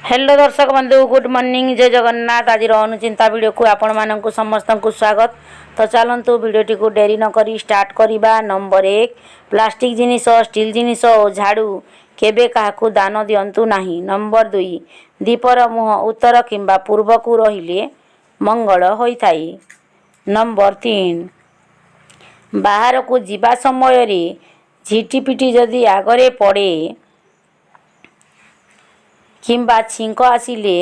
Hello दर्शक बंधु good morning जय जगन्नाथ। आज अनुचिंता वीडियो को आपण मानक समस्त को स्वागत। तो चलतु वीडियोटी को डेरी न करी स्टार्ट करवा। नंबर 1 प्लास्टिक जिनिस स्टील जिनिस और झाड़ू केबे काहाकू दान दियंतु नाही। नंबर 2 दीपर मुह उत्तर किंबा पूर्व को रहिले मंगल होइथाई। नंबर 3 बाहर को जीवा समय रे झिटिपिटी जदि आगरे पड़े किंबा छिंक आसिले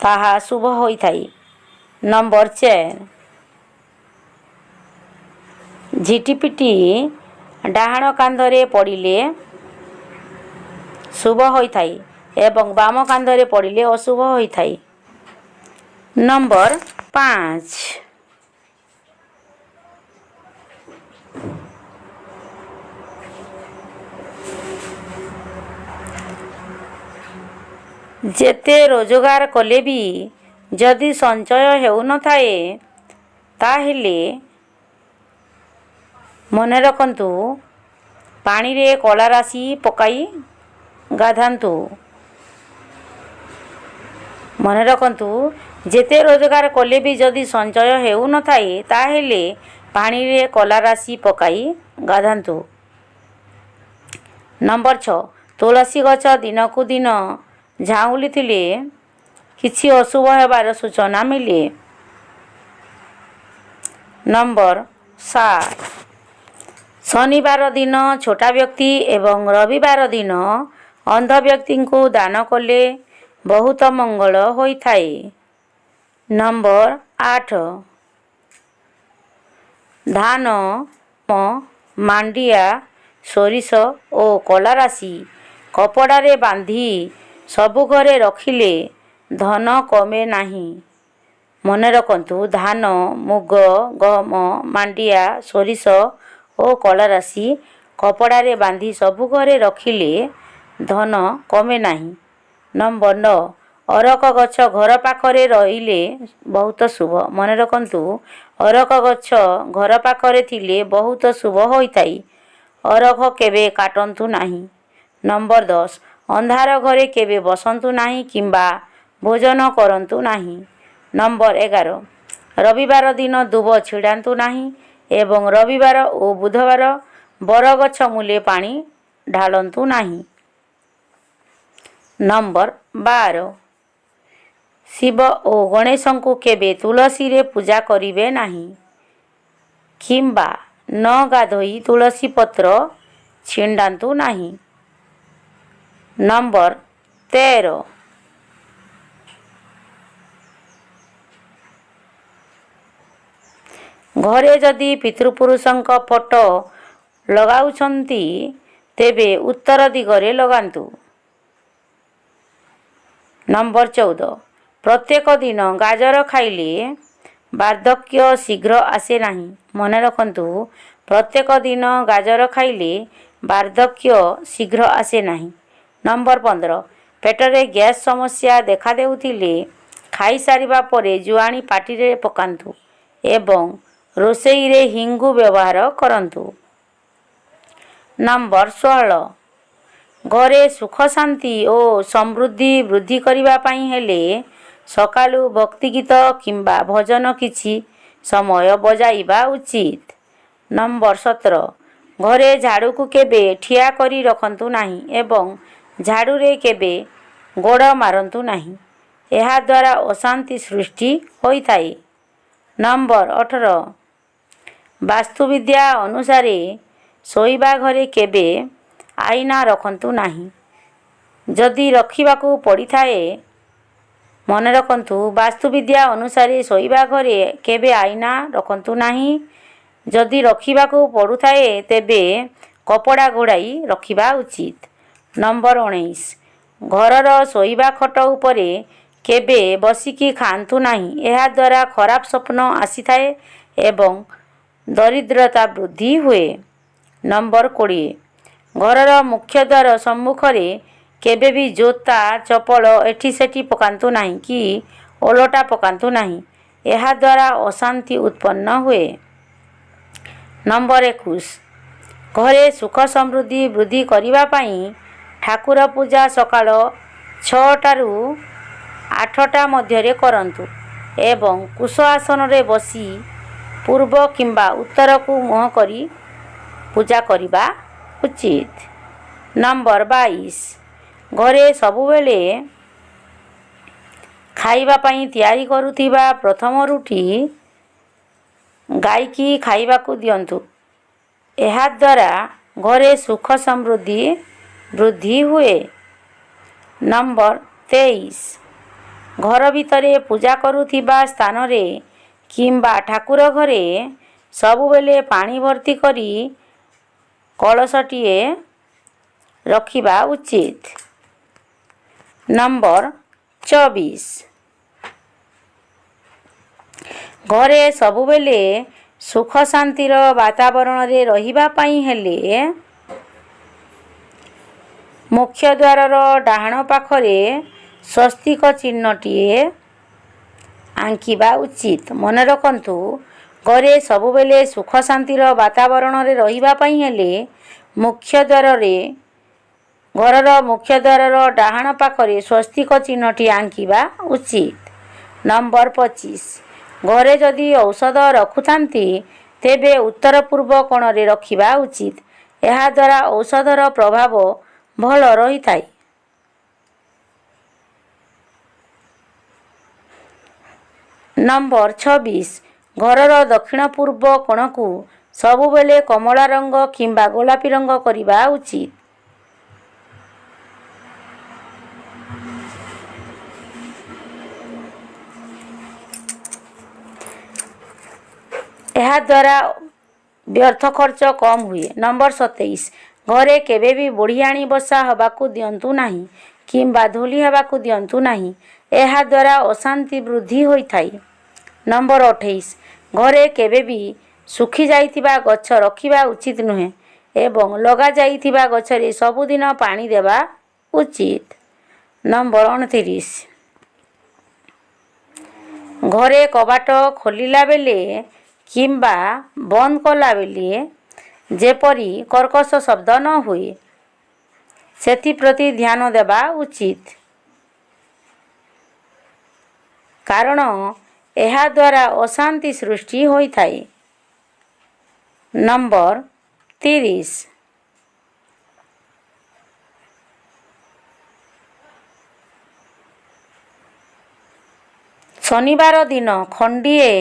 ताहा शुभ होइथाई। नंबर 4 झिटिपिटी डाहाण कांधरे पड़िले शुभ होइथाई एवं बाम कांधरे पड़िले अशुभ होइथाई। नंबर 5 जेते रोजगार कले भी जदि संचय हेउ न थाए ताहेले मने रखंतु पानी रे कला राशि पकाई गाधांतु। मने रखंतु जेते रोजगार कले भी जदि संचय हेउ न थाए ताहेले पानी रे कला राशि पकाई गाधांतु। नंबर 6 तुलसी गछ दिन को दिन झाउली थिले किछि अशुभ हेबार सूचना मिले। नंबर 7 शनिवार दिन छोटा व्यक्ति एवं रविवार दिन अंध व्यक्ति को दान कले बहुत मंगल होइथाए। नंबर 8 धान मांडिया सोरिष और कला राशि कपड़ारे बांधी सबु घरे रखिले धन कमे नाही। मने रखंतु धान मुग गहम मांडिया सोरिष और कला राशि कपड़ारे बांधी सबु घरे रखिले धन कमे नाही। नंबर 9 अरक गछ घर पाखरे रहिले बहुत शुभ। मने रखंतु अरक गछ घर पाखरे थिले बहुत शुभ होइथाई। अरख केबे काटंतु नाही। नंबर 10 अंधार घरे केबे बसंतु नाही किंबा भोजन करंतु नाही। नंबर 11 रविवार दिन दुब छिड़ांतु नाही एवं रविवार और बुधवार बरगछ मूले पानी ढालंतु नाही। नंबर 12 शिव और गणेश को केबे तुलसी रे पूजा करिवे नाही किंबा न गाधोई तुलसी पत्र छिंडांतु नाही। नंबर 13 घरे जदि पितृपुरुषंक फोटो लगाउछंती तेबे उत्तर दिगरे लगांतु। नंबर 14 प्रत्येक दिन गाजर खाइले वार्धक्य शीघ्र आसे नाही। मने रखंतु प्रत्येक दिन गाजर खाइले वार्धक्य शीघ्र आसे नाही। नंबर 15 पेटरे गैस समस्या देखा देउथिले खाई सारिबा परे जुआणी पाटी रे पकांतु एवं रोसेई रे हिंगु व्यवहार करंतु। नंबर 16 घरे सुख शांति और समृद्धि वृद्धि करिबा पई हेले सकालु भक्ति गीत किंबा भजन किछि समय बजाइबा उचित। नंबर 17 घरे झाड़ू को केबे ठिया करी रखंतु नाही एवं झाड़ू रे केबे गोड़ मारंतु नाही। एहा द्वारा अशांति सृष्टि होइथाई। नंबर 18 वास्तुविद्या अनुसार सोइबा घरे केबे आईना रखंतु नाही। जदि रखिबाकू पड़ी थाए मने रखंतु वास्तुविद्या अनुसार सोइबा घरे केबे आईना रखंतु नाही। जदि रखिबाकू पड़ू थाए तेबे कपड़ा घोड़ाई रखिबा उचित। नंबर 19 घरर सोइबा खट उपरे केबे बसिकी खांतु नाही। एहा द्वारा खराब स्वप्न आसी थाए एवं दरिद्रता वृद्धि हुए। नंबर 20 घरर मुख्य द्वार सम्मुखरे केबे भी जोता चपल एठी सेठी पकांतु नाही कि ओलटा पकांतु नाही। एहा द्वारा अशांति उत्पन्न हुए। नंबर 21 घरे सुख समृद्धि वृद्धि करिबा पई ठाकुर पूजा सकाळ 6ଟାରୁ 8ଟା ମଧ୍ୟରେ କରନ୍ତୁ ଏବଂ କୁଶ ଆସନରେ ବସି ପୂର୍ବ କିମ୍ବା ଉତ୍ତରକୁ ମୁହଁ କରି ପୂଜା କରିବା ଉଚିତ। ନମ୍ବର 22 ଘରେ ସବୁବେଳେ ଖାଇବା ପାଇଁ ତିଆରି କରୁଥିବା ପ୍ରଥମ ରୁଟି ଗାଈକି ଖାଇବାକୁ ଦିଅନ୍ତୁ। ଏହାଦ୍ୱାରା ଘରେ ସୁଖ ସମୃଦ୍ଧି ବୃଦ୍ଧି ହୁଏ। ନମ୍ବର 23 ଘର ଭିତରେ ପୂଜା କରୁଥିବା ସ୍ଥାନରେ କିମ୍ବା ଠାକୁର ଘରେ ସବୁବେଳେ ପାଣି ଭର୍ତ୍ତି କରି କଳସଟିଏ ରଖିବା ଉଚିତ। ନମ୍ବର 24 ଘରେ ସବୁବେଳେ ସୁଖ ଶାନ୍ତିର ବାତାବରଣରେ ରହିବା ପାଇଁ ହେଲେ ମୁଖ୍ୟ ଦ୍ୱାରର ଡାହାଣ ପାଖରେ ସ୍ୱସ୍ତିକ ଚିହ୍ନଟିଏ ଆଙ୍କିବା ଉଚିତ। ମନେ ରଖନ୍ତୁ, ଘରେ ସବୁବେଳେ ସୁଖ ଶାନ୍ତିର ବାତାବରଣରେ ରହିବା ପାଇଁ ହେଲେ ଘରର ମୁଖ୍ୟ ଦ୍ୱାରର ଡାହାଣ ପାଖରେ ସ୍ୱସ୍ତିକ ଚିହ୍ନଟି ଆଙ୍କିବା ଉଚିତ। ନମ୍ବର 25 ଘରେ ଯଦି ଔଷଧ ରଖୁଥାନ୍ତି ତେବେ ଉତ୍ତର ପୂର୍ବ କୋଣରେ ରଖିବା ଉଚିତ। ଏହାଦ୍ୱାରା ଔଷଧର ପ୍ରଭାବ ଭଲ ରହିଥାଏ। ନମ୍ବର 26 ଘରର ଦକ୍ଷିଣ ପୂର୍ବ କୋଣକୁ ସବୁବେଳେ କମଳା ରଙ୍ଗ କିମ୍ବା ଗୋଲାପୀ ରଙ୍ଗ କରିବା ଉଚିତ। ଏହାଦ୍ୱାରା ବ୍ୟର୍ଥ ଖର୍ଚ୍ଚ କମ୍ ହୁଏ। ନମ୍ବର 27 ଘରେ କେବେ ବି ବୁଢ଼ିଆଣୀ ବସା ହେବାକୁ ଦିଅନ୍ତୁ ନାହିଁ କିମ୍ବା ଧୂଳି ହେବାକୁ ଦିଅନ୍ତୁ ନାହିଁ। ଏହାଦ୍ୱାରା ଅଶାନ୍ତି ବୃଦ୍ଧି ହୋଇଥାଏ। ନମ୍ବର 28 ଘରେ କେବେ ବି ଶୁଖିଯାଇଥିବା ଗଛ ରଖିବା ଉଚିତ ନୁହେଁ ଏବଂ ଲଗାଯାଇଥିବା ଗଛରେ ସବୁଦିନ ପାଣି ଦେବା ଉଚିତ। ନମ୍ବର 29 ଘରେ କବାଟ ଖୋଲିଲା ବେଳେ କିମ୍ବା ବନ୍ଦ କଲାବେଳେ ଯେପରି କର୍କଶ ଶବ୍ଦ ନ ହୁଏ ସେଥିପ୍ରତି ଧ୍ୟାନ ଦେବା ଉଚିତ, କାରଣ ଏହାଦ୍ୱାରା ଅଶାନ୍ତି ସୃଷ୍ଟି ହୋଇଥାଏ। ନମ୍ବର 30 ଶନିବାର ଦିନ ଖଣ୍ଡିଏ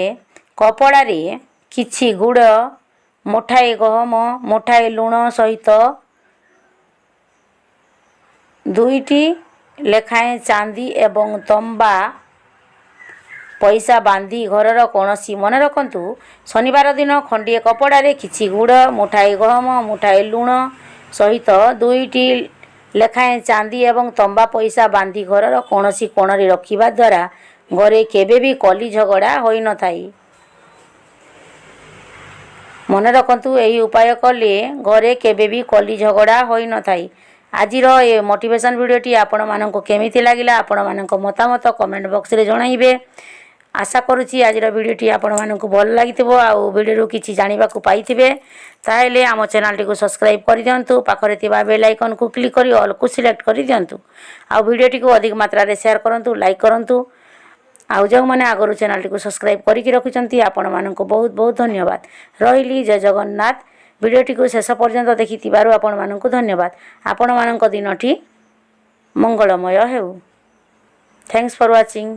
କପଡ଼ାରେ କିଛି ଗୁଡ଼, ମୁଠାଏ ଗହମ, ମୁଠାଏ ଲୁଣ ସହିତ 2ଟି ଲେଖାଏଁ ଚାନ୍ଦି ଏବଂ ତମ୍ବା ପଇସା ବାନ୍ଧି ଘରର କୌଣସି ମନେ ରଖନ୍ତୁ, ଶନିବାର ଦିନ ଖଣ୍ଡିଏ କପଡ଼ାରେ କିଛି ଗୁଡ଼, ମୁଠାଏ ଗହମ, ମୁଠାଏ ଲୁଣ ସହିତ 2ଟି ଲେଖାଏଁ ଚାନ୍ଦି ଏବଂ ତମ୍ବା ପଇସା ବାନ୍ଧି ଘରର କୌଣସି କୋଣରେ ରଖିବା ଦ୍ୱାରା ଘରେ କେବେ ବି କଳି ଝଗଡ଼ା ହୋଇନଥାଏ। ମନେ ରଖନ୍ତୁ, ଏହି ଉପାୟ କଲେ ଘରେ କେବେ ବି କଳି ଝଗଡ଼ା ହୋଇନଥାଏ। ଆଜିର ଏ ମୋଟିଭେସନ୍ ଭିଡ଼ିଓଟି ଆପଣମାନଙ୍କୁ କେମିତି ଲାଗିଲା ଆପଣମାନଙ୍କ ମତାମତ କମେଣ୍ଟ ବକ୍ସରେ ଜଣାଇବେ। ଆଶା କରୁଛି ଆଜିର ଭିଡ଼ିଓଟି ଆପଣମାନଙ୍କୁ ଭଲ ଲାଗିଥିବ ଆଉ ଭିଡ଼ିଓରୁ କିଛି ଜାଣିବାକୁ ପାଇଥିବେ। ତାହେଲେ ଆମ ଚ୍ୟାନେଲଟିକୁ ସବସ୍କ୍ରାଇବ୍ କରିଦିଅନ୍ତୁ। ପାଖରେ ଥିବା ବେଲ୍ ଆଇକନ୍କୁ କ୍ଲିକ୍ କରି ଅଲ୍କୁ ସିଲେକ୍ଟ କରିଦିଅନ୍ତୁ। ଆଉ ଭିଡ଼ିଓଟିକୁ ଅଧିକ ମାତ୍ରାରେ ସେୟାର କରନ୍ତୁ, ଲାଇକ୍ କରନ୍ତୁ। ଆଉ ଯେଉଁମାନେ ଆଗରୁ ଚ୍ୟାନେଲଟିକୁ ସବସ୍କ୍ରାଇବ୍ କରିକି ରଖିଛନ୍ତି ଆପଣମାନଙ୍କୁ ବହୁତ ବହୁତ ଧନ୍ୟବାଦ। ରହିଲି, ଜୟ ଜଗନ୍ନାଥ। ଭିଡ଼ିଓଟିକୁ ଶେଷ ପର୍ଯ୍ୟନ୍ତ ଦେଖିଥିବାରୁ ଆପଣମାନଙ୍କୁ ଧନ୍ୟବାଦ। ଆପଣମାନଙ୍କ ଦିନଟି ମଙ୍ଗଳମୟ ହେଉ। Thanks for watching.